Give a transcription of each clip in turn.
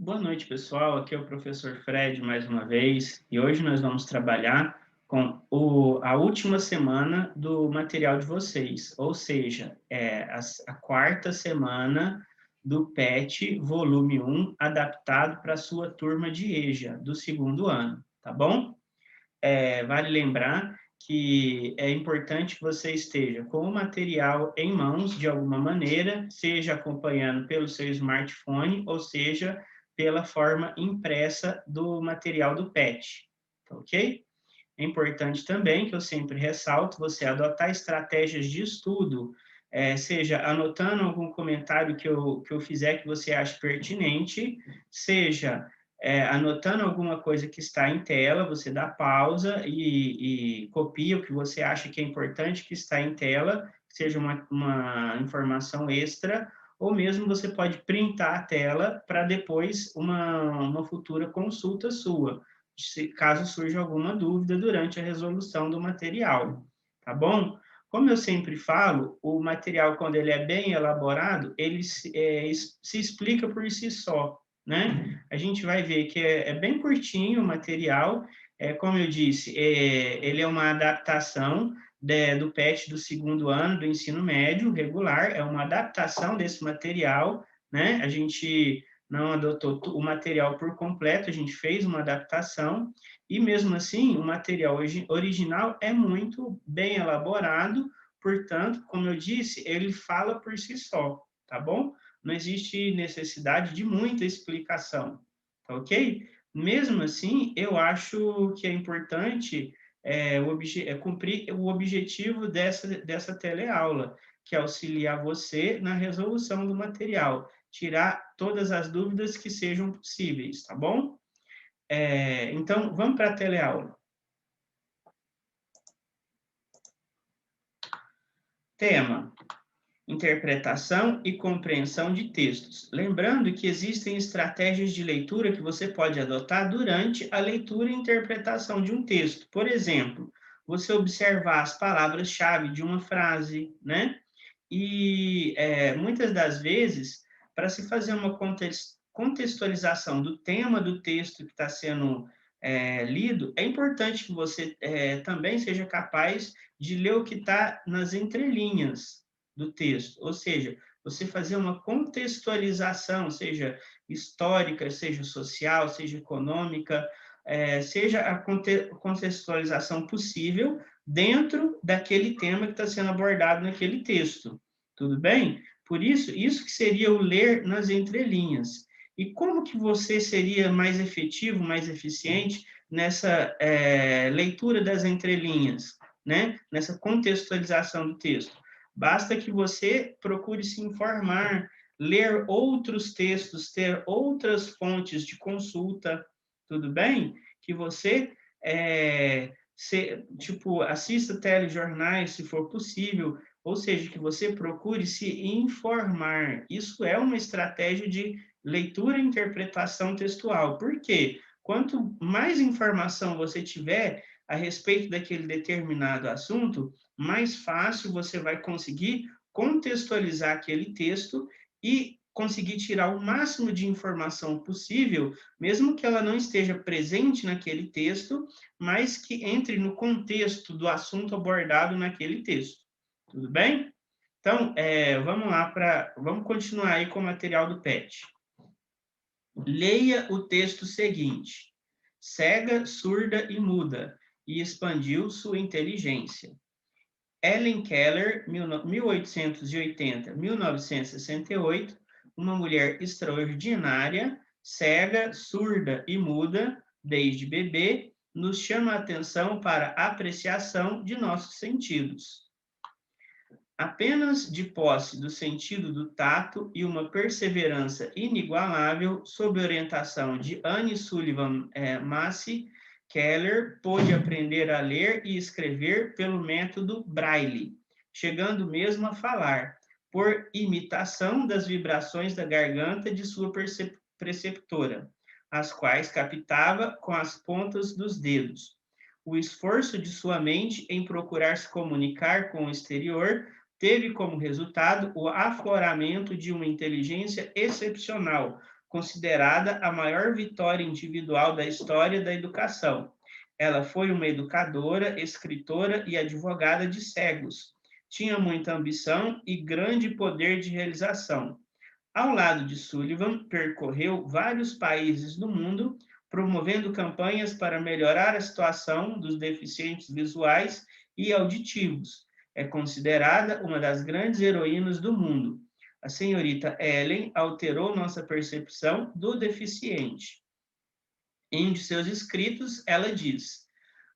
Boa noite, pessoal. Aqui é o professor Fred mais uma vez e hoje nós vamos trabalhar com a última semana do material de vocês, ou seja, a quarta semana do PET volume 1, adaptado para a sua turma de EJA, do segundo ano, tá bom? Vale lembrar que é importante que você esteja com o material em mãos de alguma maneira, seja acompanhando pelo seu smartphone, ou seja, pela forma impressa do material do PET, tá ok? É importante também, que eu sempre ressalto, você adotar estratégias de estudo, seja anotando algum comentário que eu fizer que você ache pertinente, seja anotando alguma coisa que está em tela, você dá pausa e copia o que você acha que é importante que está em tela, seja uma informação extra, ou mesmo você pode printar a tela para depois uma futura consulta sua, caso surja alguma dúvida durante a resolução do material, tá bom? Como eu sempre falo, o material, quando ele é bem elaborado, ele se explica por si só, né? A gente vai ver que é bem curtinho o material, como eu disse, ele é uma adaptação do PET do segundo ano do ensino médio regular, é uma adaptação desse material, né? A gente não adotou o material por completo, a gente fez uma adaptação, e mesmo assim, o material original é muito bem elaborado, portanto, como eu disse, ele fala por si só, tá bom? Não existe necessidade de muita explicação, tá ok? Mesmo assim, eu acho que é importante cumprir o objetivo dessa teleaula, que é auxiliar você na resolução do material, tirar todas as dúvidas que sejam possíveis, tá bom? Então, vamos para a teleaula. Tema: interpretação e compreensão de textos. Lembrando que existem estratégias de leitura que você pode adotar durante a leitura e interpretação de um texto. Por exemplo, você observar as palavras-chave de uma frase, né? E muitas das vezes, para se fazer uma contextualização do tema do texto que está sendo lido, é importante que você também seja capaz de ler o que está nas entrelinhas do texto, ou seja, você fazer uma contextualização, seja histórica, seja social, seja econômica, seja a contextualização possível dentro daquele tema que está sendo abordado naquele texto. Tudo bem? Por isso que seria o ler nas entrelinhas. E como que você seria mais efetivo, mais eficiente nessa leitura das entrelinhas, né? Nessa contextualização do texto? Basta que você procure se informar, ler outros textos, ter outras fontes de consulta, tudo bem? Que você assista telejornais, se for possível, ou seja, que você procure se informar. Isso é uma estratégia de leitura e interpretação textual. Por quê? Quanto mais informação você tiver a respeito daquele determinado assunto, mais fácil você vai conseguir contextualizar aquele texto e conseguir tirar o máximo de informação possível, mesmo que ela não esteja presente naquele texto, mas que entre no contexto do assunto abordado naquele texto. Tudo bem? Então, vamos lá vamos continuar aí com o material do PET. Leia o texto seguinte: cega, surda e muda, e expandiu sua inteligência. Helen Keller, 1880-1968, uma mulher extraordinária, cega, surda e muda, desde bebê, nos chama a atenção para a apreciação de nossos sentidos. Apenas de posse do sentido do tato e uma perseverança inigualável, sob orientação de Anne Sullivan Massey, Keller pôde aprender a ler e escrever pelo método Braille, chegando mesmo a falar, por imitação das vibrações da garganta de sua preceptora, as quais captava com as pontas dos dedos. O esforço de sua mente em procurar se comunicar com o exterior teve como resultado o afloramento de uma inteligência excepcional, considerada a maior vitória individual da história da educação. Ela foi uma educadora, escritora e advogada de cegos. Tinha muita ambição e grande poder de realização. Ao lado de Sullivan, percorreu vários países do mundo, promovendo campanhas para melhorar a situação dos deficientes visuais e auditivos. É considerada uma das grandes heroínas do mundo. A senhorita Ellen alterou nossa percepção do deficiente. Em um de seus escritos, ela diz: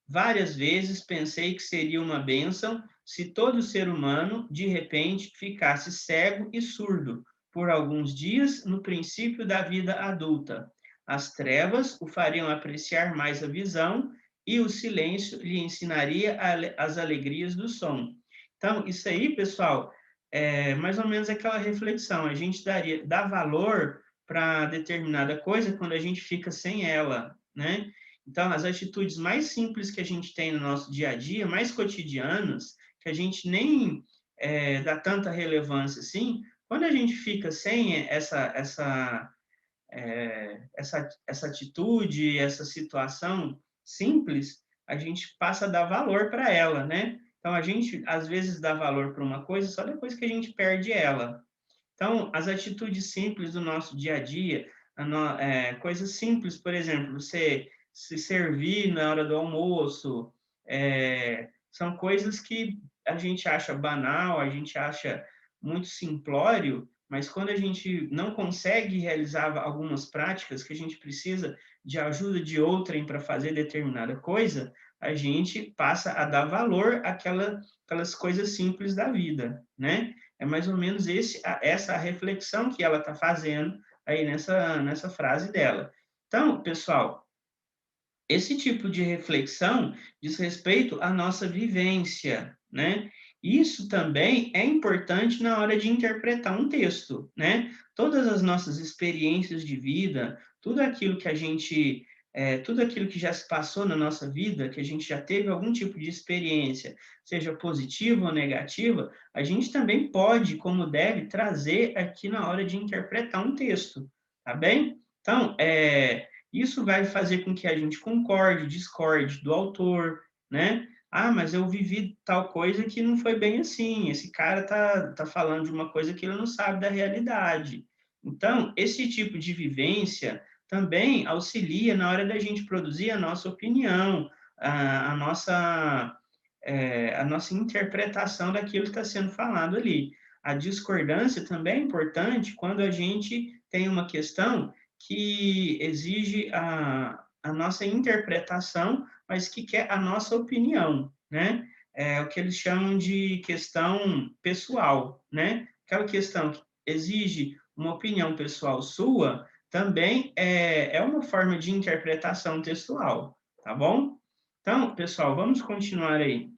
várias vezes pensei que seria uma bênção se todo ser humano, de repente, ficasse cego e surdo por alguns dias no princípio da vida adulta. As trevas o fariam apreciar mais a visão e o silêncio lhe ensinaria as alegrias do som. Então, isso aí, pessoal, é mais ou menos aquela reflexão. A gente dá valor para determinada coisa quando a gente fica sem ela, né? Então, as atitudes mais simples que a gente tem no nosso dia a dia, mais cotidianas, que a gente nem dá tanta relevância assim, quando a gente fica sem essa atitude, essa situação simples, a gente passa a dar valor para ela, né? Então, a gente, às vezes, dá valor para uma coisa só depois que a gente perde ela. Então, as atitudes simples do nosso dia a dia, coisas simples, por exemplo, você se servir na hora do almoço, são coisas que a gente acha banal, a gente acha muito simplório, mas quando a gente não consegue realizar algumas práticas que a gente precisa de ajuda de outrem para fazer determinada coisa, a gente passa a dar valor àquelas coisas simples da vida, né? É mais ou menos essa reflexão que ela está fazendo aí nessa frase dela. Então, pessoal, esse tipo de reflexão diz respeito à nossa vivência, né? Isso também é importante na hora de interpretar um texto, né? Todas as nossas experiências de vida, tudo aquilo que já se passou na nossa vida, que a gente já teve algum tipo de experiência, seja positiva ou negativa, a gente também pode, como deve, trazer aqui na hora de interpretar um texto, tá bem? Então, isso vai fazer com que a gente concorde, discorde do autor, né? Ah, mas eu vivi tal coisa que não foi bem assim. Esse cara tá falando de uma coisa que ele não sabe da realidade. Então, esse tipo de vivência também auxilia na hora da gente produzir a nossa opinião, a nossa interpretação daquilo que está sendo falado ali. A discordância também é importante quando a gente tem uma questão que exige a nossa interpretação, mas que quer a nossa opinião, né? É o que eles chamam de questão pessoal, né? Aquela questão que exige uma opinião pessoal sua, também é uma forma de interpretação textual, tá bom? Então, pessoal, vamos continuar aí.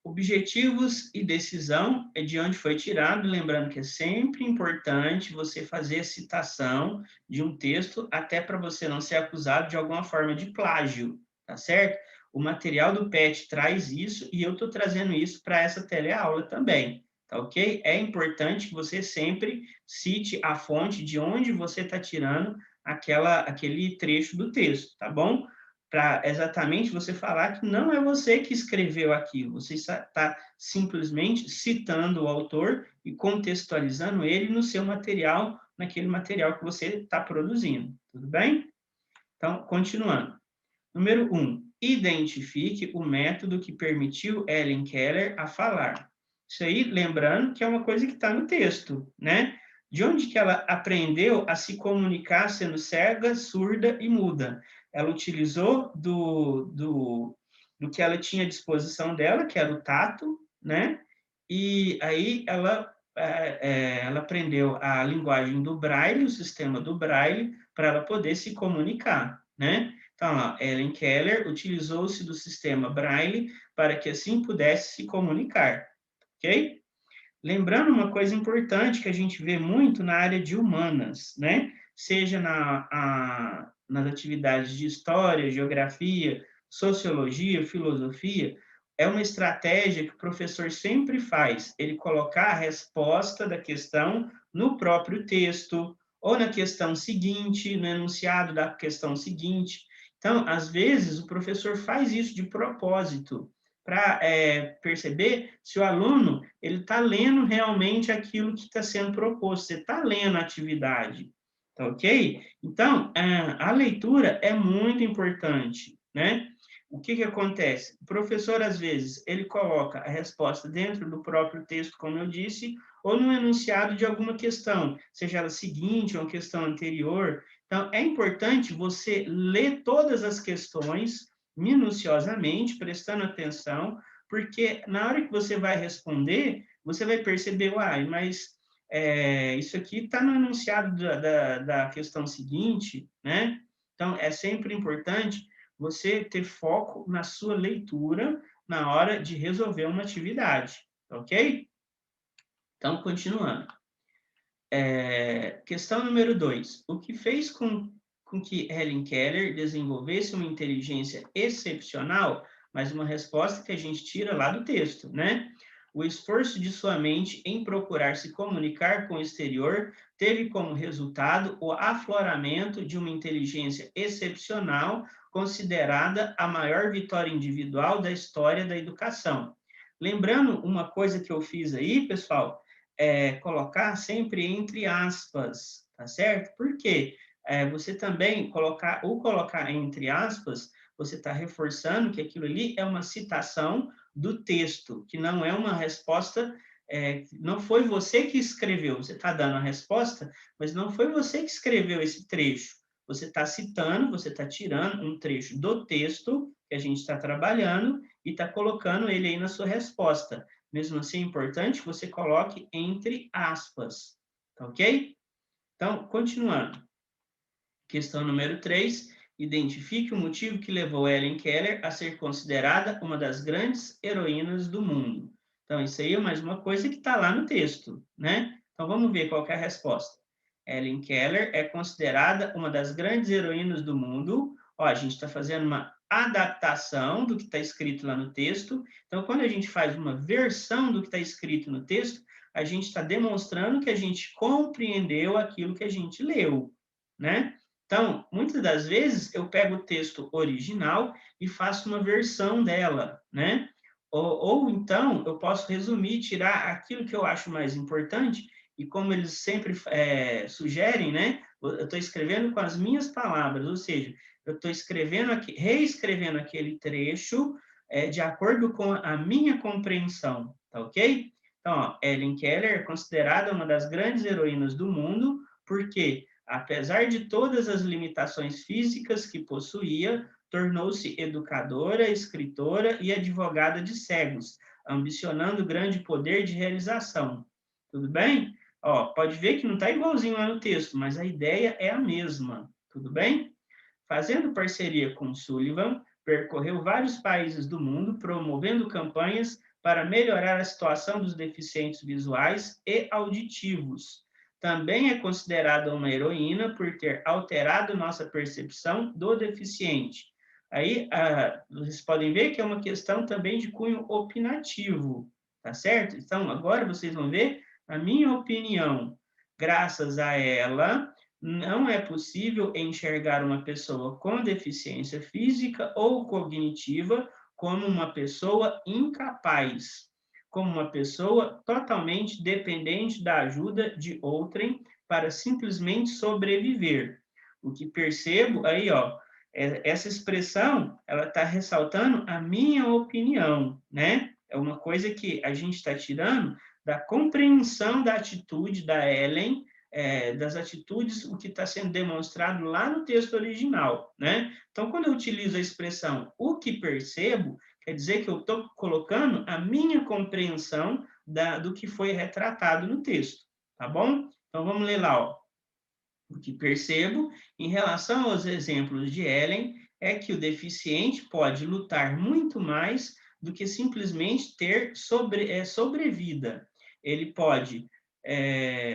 Objetivos e decisão é de onde foi tirado, lembrando que é sempre importante você fazer a citação de um texto, até para você não ser acusado de alguma forma de plágio, tá certo? O material do PET traz isso e eu estou trazendo isso para essa teleaula também, tá ok? É importante que você sempre cite a fonte de onde você está tirando aquele trecho do texto, tá bom? Para exatamente você falar que não é você que escreveu aquilo, você está simplesmente citando o autor e contextualizando ele no seu material, naquele material que você está produzindo, tudo bem? Então, continuando. Número 1. Identifique o método que permitiu Helen Keller a falar. Isso aí, lembrando que é uma coisa que está no texto, né? De onde que ela aprendeu a se comunicar sendo cega, surda e muda? Ela utilizou do que ela tinha à disposição dela, que era o tato, né? E aí ela aprendeu a linguagem do Braille, o sistema do Braille, para ela poder se comunicar, né? Então, ó, Helen Keller utilizou-se do sistema Braille para que assim pudesse se comunicar, ok? Lembrando uma coisa importante que a gente vê muito na área de humanas, né? Seja nas atividades de história, geografia, sociologia, filosofia, é uma estratégia que o professor sempre faz, ele colocar a resposta da questão no próprio texto, ou na questão seguinte, no enunciado da questão seguinte. Então, às vezes, o professor faz isso de propósito, para perceber se o aluno ele está lendo realmente aquilo que está sendo proposto, você está lendo a atividade, tá ok? Então, a leitura é muito importante, né? O que acontece? O professor, às vezes, ele coloca a resposta dentro do próprio texto, como eu disse, ou no enunciado de alguma questão, seja ela seguinte ou uma questão anterior. Então, é importante você ler todas as questões minuciosamente, prestando atenção, porque na hora que você vai responder, você vai perceber, mas isso aqui está no enunciado da questão seguinte, né? Então, é sempre importante você ter foco na sua leitura na hora de resolver uma atividade, ok? Então, continuando. Questão número 2. O que fez com que Helen Keller desenvolvesse uma inteligência excepcional? Mais uma resposta que a gente tira lá do texto, né? O esforço de sua mente em procurar se comunicar com o exterior teve como resultado o afloramento de uma inteligência excepcional, considerada a maior vitória individual da história da educação. Lembrando uma coisa que eu fiz aí, pessoal, colocar sempre entre aspas, tá certo? Por quê? Você também colocar entre aspas, você está reforçando que aquilo ali é uma citação do texto, que não é uma resposta, não foi você que escreveu, você está dando a resposta, mas não foi você que escreveu esse trecho. Você está citando, você está tirando um trecho do texto que a gente está trabalhando e está colocando ele aí na sua resposta. Mesmo assim, é importante que você coloque entre aspas, tá ok? Então, continuando. Questão número 3. Identifique o motivo que levou Helen Keller a ser considerada uma das grandes heroínas do mundo. Então, isso aí é mais uma coisa que está lá no texto, né? Então, vamos ver qual é a resposta. Helen Keller é considerada uma das grandes heroínas do mundo. Ó, a gente está fazendo uma adaptação do que está escrito lá no texto. Então, quando a gente faz uma versão do que está escrito no texto, a gente está demonstrando que a gente compreendeu aquilo que a gente leu, né? Então, muitas das vezes, eu pego o texto original e faço uma versão dela, né? Ou então, eu posso resumir, tirar aquilo que eu acho mais importante, e como eles sempre sugerem, né? Eu estou escrevendo com as minhas palavras, ou seja, eu estou escrevendo aqui, reescrevendo aquele trecho de acordo com a minha compreensão, tá ok? Então, ó, Helen Keller é considerada uma das grandes heroínas do mundo, porque apesar de todas as limitações físicas que possuía, tornou-se educadora, escritora e advogada de cegos, ambicionando grande poder de realização. Tudo bem? Ó, pode ver que não está igualzinho lá no texto, mas a ideia é a mesma. Tudo bem? Fazendo parceria com Sullivan, percorreu vários países do mundo, promovendo campanhas para melhorar a situação dos deficientes visuais e auditivos. Também é considerada uma heroína por ter alterado nossa percepção do deficiente. Aí, vocês podem ver que é uma questão também de cunho opinativo, tá certo? Então, agora vocês vão ver a minha opinião. Graças a ela, não é possível enxergar uma pessoa com deficiência física ou cognitiva como uma pessoa incapaz, como uma pessoa totalmente dependente da ajuda de outrem para simplesmente sobreviver. O que percebo aí, ó, essa expressão, ela está ressaltando a minha opinião, né? É uma coisa que a gente está tirando da compreensão da atitude da Ellen, das atitudes, o que está sendo demonstrado lá no texto original, né? Então, quando eu utilizo a expressão o que percebo, quer dizer que eu estou colocando a minha compreensão do que foi retratado no texto, tá bom? Então, vamos ler lá, ó. O que percebo, em relação aos exemplos de Ellen, é que o deficiente pode lutar muito mais do que simplesmente ter sobrevida. Ele pode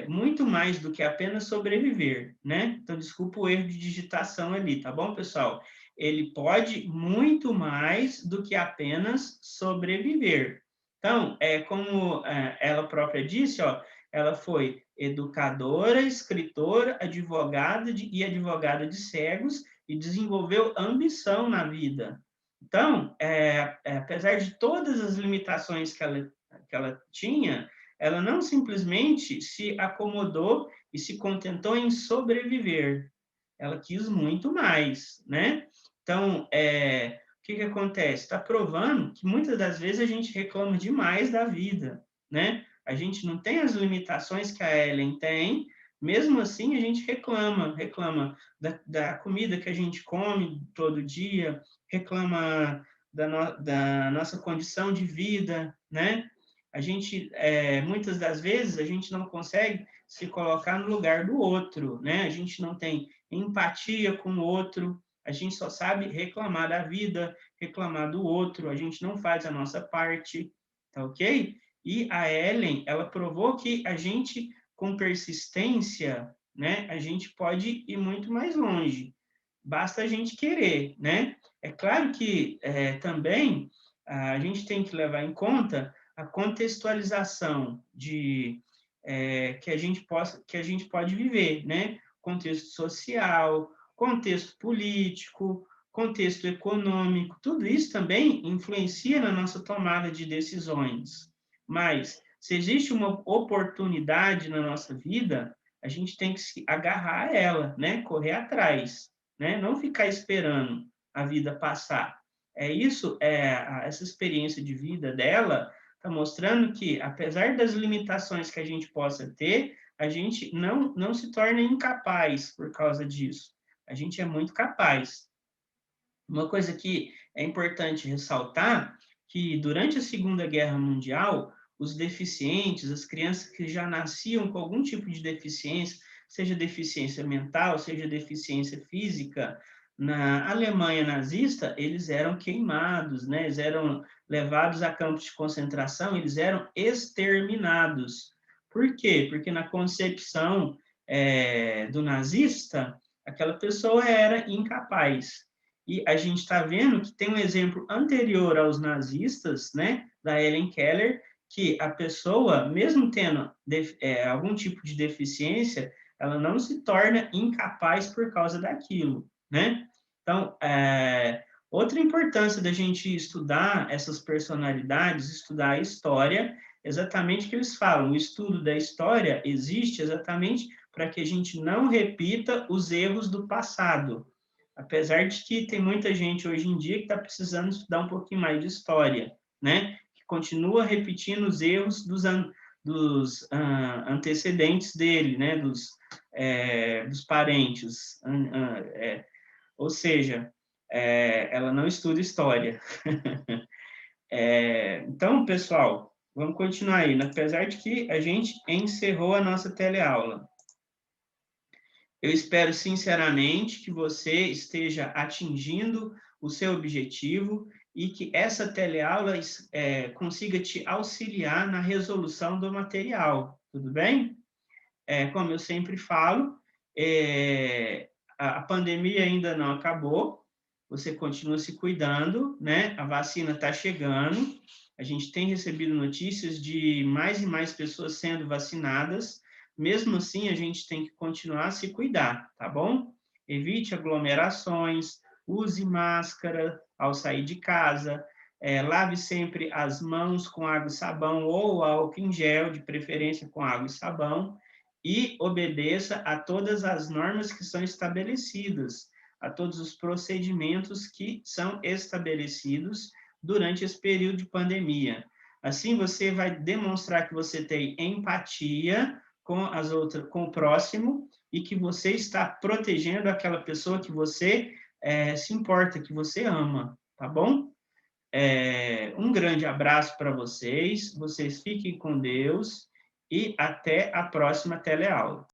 muito mais do que apenas sobreviver, né? Então, desculpa o erro de digitação ali, tá bom, pessoal? Ele pode muito mais do que apenas sobreviver. Então, como ela própria disse, ó, ela foi educadora, escritora, advogada e advogada de cegos e desenvolveu ambição na vida. Então, apesar de todas as limitações que ela tinha, ela não simplesmente se acomodou e se contentou em sobreviver. Ela quis muito mais, né? Então, o que acontece? Está provando que muitas das vezes a gente reclama demais da vida, né? A gente não tem as limitações que a Ellen tem, mesmo assim a gente reclama da comida que a gente come todo dia, reclama da nossa condição de vida, né? A gente, muitas das vezes, a gente não consegue se colocar no lugar do outro, né? A gente não tem empatia com o outro, a gente só sabe reclamar da vida, reclamar do outro, a gente não faz a nossa parte, tá ok? E a Ellen, ela provou que a gente, com persistência, né, a gente pode ir muito mais longe. Basta a gente querer, né? É claro que também a gente tem que levar em conta a contextualização que a gente pode viver, né? Contexto social, contexto político, contexto econômico, tudo isso também influencia na nossa tomada de decisões. Mas, se existe uma oportunidade na nossa vida, a gente tem que se agarrar a ela, né? Correr atrás, né? Não ficar esperando a vida passar. Essa experiência de vida dela está mostrando que, apesar das limitações que a gente possa ter, a gente não se torna incapaz por causa disso. A gente é muito capaz. Uma coisa que é importante ressaltar, que durante a Segunda Guerra Mundial, os deficientes, as crianças que já nasciam com algum tipo de deficiência, seja deficiência mental, seja deficiência física, na Alemanha nazista, eles eram queimados, né? Eles eram levados a campos de concentração, eles eram exterminados. Por quê? Porque na concepção do nazista, aquela pessoa era incapaz. E a gente está vendo que tem um exemplo anterior aos nazistas, né, da Helen Keller, que a pessoa, mesmo tendo algum tipo de deficiência, ela não se torna incapaz por causa daquilo, né? Então, outra importância da gente estudar essas personalidades, estudar a história, exatamente o que eles falam, o estudo da história existe exatamente para que a gente não repita os erros do passado, apesar de que tem muita gente hoje em dia que está precisando estudar um pouquinho mais de história, né? Que continua repetindo os erros dos antecedentes dele, né? Dos parentes. Ou seja, ela não estuda história. Então, pessoal, vamos continuar aí. Apesar de que a gente encerrou a nossa teleaula. Eu espero sinceramente que você esteja atingindo o seu objetivo e que essa teleaula consiga te auxiliar na resolução do material, tudo bem? Como eu sempre falo, a pandemia ainda não acabou, você continua se cuidando, né? A vacina está chegando, a gente tem recebido notícias de mais e mais pessoas sendo vacinadas, mesmo assim a gente tem que continuar a se cuidar, tá bom? Evite aglomerações, use máscara ao sair de casa, lave sempre as mãos com água e sabão ou álcool em gel, de preferência com água e sabão, e obedeça a todas as normas que são estabelecidas, a todos os procedimentos que são estabelecidos durante esse período de pandemia. Assim, você vai demonstrar que você tem empatia com o próximo e que você está protegendo aquela pessoa que você se importa, que você ama, tá bom? Um grande abraço para vocês fiquem com Deus e até a próxima teleaula.